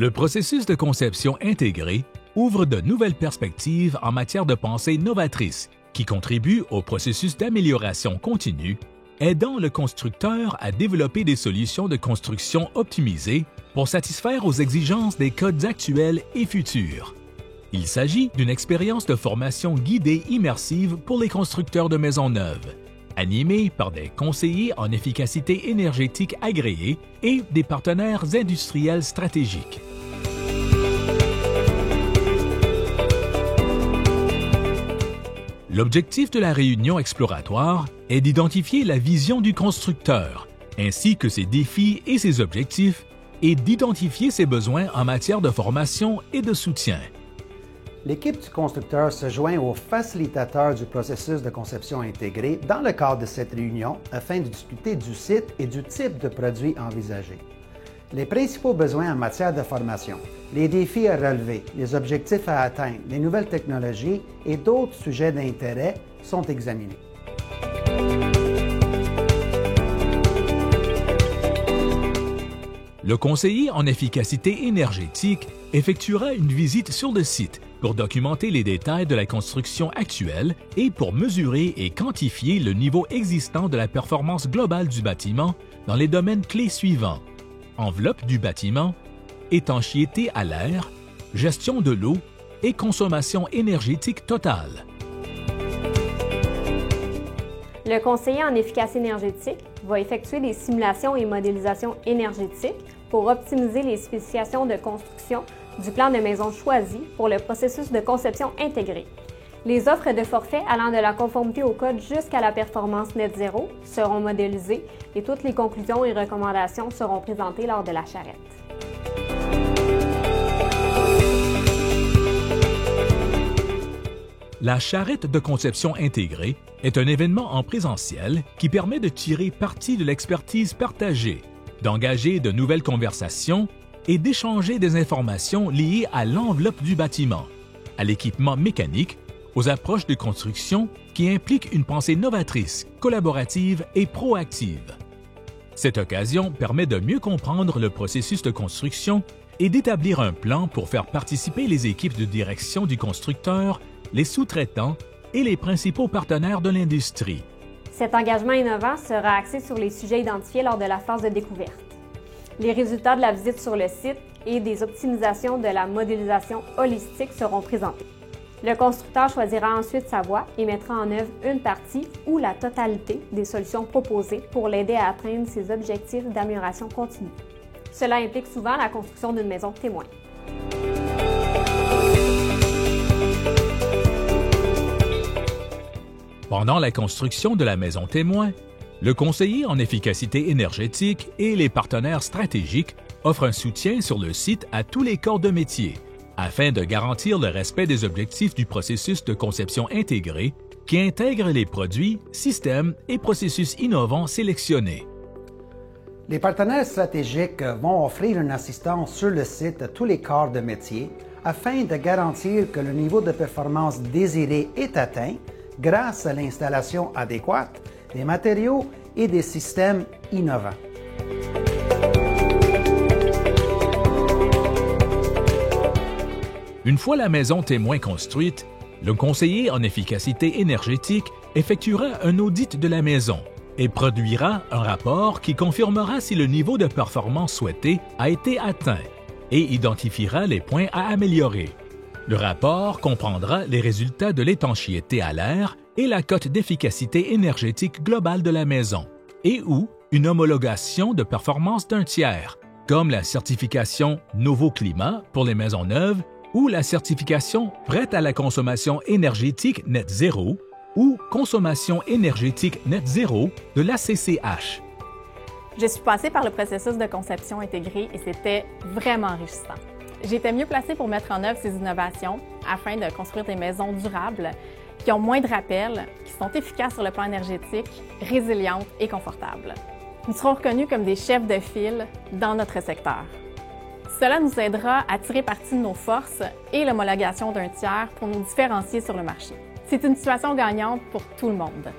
Le processus de conception intégrée ouvre de nouvelles perspectives en matière de pensée novatrice qui contribuent au processus d'amélioration continue, aidant le constructeur à développer des solutions de construction optimisées pour satisfaire aux exigences des codes actuels et futurs. Il s'agit d'une expérience de formation guidée immersive pour les constructeurs de maisons neuves, animée par des conseillers en efficacité énergétique agréés et des partenaires industriels stratégiques. L'objectif de la réunion exploratoire est d'identifier la vision du constructeur, ainsi que ses défis et ses objectifs, et d'identifier ses besoins en matière de formation et de soutien. L'équipe du constructeur se joint aux facilitateurs du processus de conception intégrée dans le cadre de cette réunion afin de discuter du site et du type de produit envisagé. Les principaux besoins en matière de formation, les défis à relever, les objectifs à atteindre, les nouvelles technologies et d'autres sujets d'intérêt sont examinés. Le conseiller en efficacité énergétique effectuera une visite sur le site pour documenter les détails de la construction actuelle et pour mesurer et quantifier le niveau existant de la performance globale du bâtiment dans les domaines clés suivants: enveloppe du bâtiment, étanchéité à l'air, gestion de l'eau et consommation énergétique totale. Le conseiller en efficacité énergétique va effectuer des simulations et modélisations énergétiques pour optimiser les spécifications de construction du plan de maison choisi pour le processus de conception intégré. Les offres de forfait allant de la conformité au code jusqu'à la performance net zéro seront modélisées et toutes les conclusions et recommandations seront présentées lors de la charrette. La charrette de conception intégrée est un événement en présentiel qui permet de tirer parti de l'expertise partagée, d'engager de nouvelles conversations et d'échanger des informations liées à l'enveloppe du bâtiment, à l'équipement mécanique, aux approches de construction qui impliquent une pensée novatrice, collaborative et proactive. Cette occasion permet de mieux comprendre le processus de construction et d'établir un plan pour faire participer les équipes de direction du constructeur, les sous-traitants et les principaux partenaires de l'industrie. Cet engagement innovant sera axé sur les sujets identifiés lors de la phase de découverte. Les résultats de la visite sur le site et des optimisations de la modélisation holistique seront présentés. Le constructeur choisira ensuite sa voie et mettra en œuvre une partie ou la totalité des solutions proposées pour l'aider à atteindre ses objectifs d'amélioration continue. Cela implique souvent la construction d'une maison témoin. Pendant la construction de la maison témoin, le conseiller en efficacité énergétique et les partenaires stratégiques offrent un soutien sur le site à tous les corps de métier afin de garantir le respect des objectifs du processus de conception intégrée qui intègre les produits, systèmes et processus innovants sélectionnés. Les partenaires stratégiques vont offrir une assistance sur le site à tous les corps de métier afin de garantir que le niveau de performance désiré est atteint grâce à l'installation adéquate des matériaux et des systèmes innovants. Une fois la maison témoin construite, le conseiller en efficacité énergétique effectuera un audit de la maison et produira un rapport qui confirmera si le niveau de performance souhaité a été atteint et identifiera les points à améliorer. Le rapport comprendra les résultats de l'étanchéité à l'air et la cote d'efficacité énergétique globale de la maison, et ou une homologation de performance d'un tiers, comme la certification Nouveau Climat pour les maisons neuves ou la certification Prête à la consommation énergétique net zéro ou Consommation énergétique net zéro de l'ACCH. Je suis passée par le processus de conception intégrée et c'était vraiment enrichissant. J'étais mieux placée pour mettre en œuvre ces innovations afin de construire des maisons durables qui ont moins de rappels, qui sont efficaces sur le plan énergétique, résilientes et confortables. Nous serons reconnus comme des chefs de file dans notre secteur. Cela nous aidera à tirer parti de nos forces et l'homologation d'un tiers pour nous différencier sur le marché. C'est une situation gagnante pour tout le monde.